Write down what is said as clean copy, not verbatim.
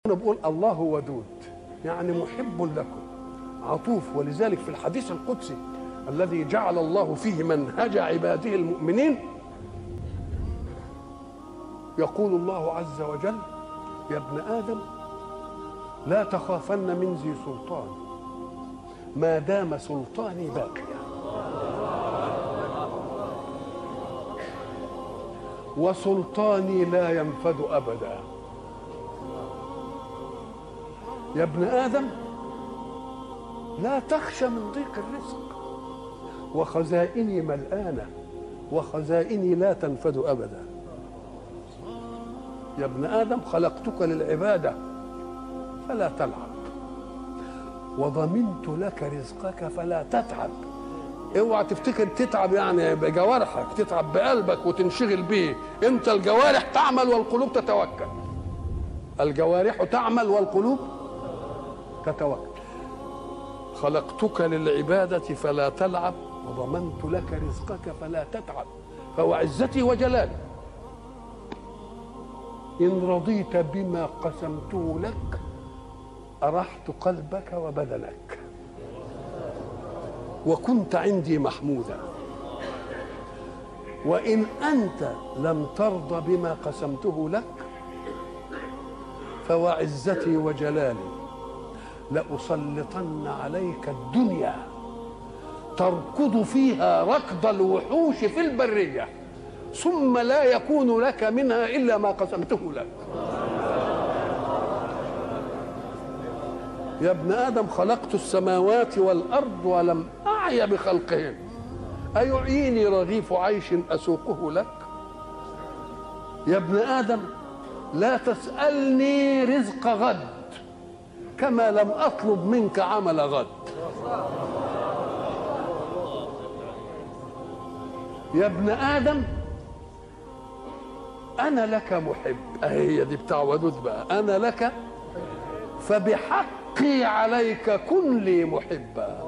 أنا بقول الله ودود، يعني محب لكم عطوف. ولذلك في الحديث القدسي الذي جعل الله فيه منهج عباده المؤمنين يقول الله عز وجل: يا ابن آدم لا تخافن من ذي سلطان ما دام سلطاني باقيا، وسلطاني لا ينفد أبدا. يا ابن آدم لا تخشى من ضيق الرزق، وخزائني ملآنة وخزائني لا تنفد أبدا. يا ابن آدم خلقتك للعبادة فلا تلعب، وضمنت لك رزقك فلا تتعب. اوعى تفتكر تتعب يعني بجوارحك، تتعب بقلبك وتنشغل به. انت الجوارح تعمل والقلوب تتوكل. الجوارح تعمل والقلوب تتوكل. خلقتك للعبادة فلا تلعب، وضمنت لك رزقك فلا تتعب. فوعزتي وجلالي إن رضيت بما قسمته لك أرحت قلبك وبدنك، وكنت عندي محمودا. وإن أنت لم ترضى بما قسمته لك فوعزتي وجلالي لأسلطن عليك الدنيا تركض فيها ركض الوحوش في البرية، ثم لا يكون لك منها إلا ما قسمته لك. يا ابن آدم خلقت السماوات والأرض ولم أعي بخلقهن، أيعيني رغيف عيش أسوقه لك؟ يا ابن آدم لا تسألني رزق غد كما لم أطلب منك عمل غد. يا ابن آدم أنا لك محب، هي دي بتاع ودود بقى. أنا لك فبحقي عليك كن لي محبا.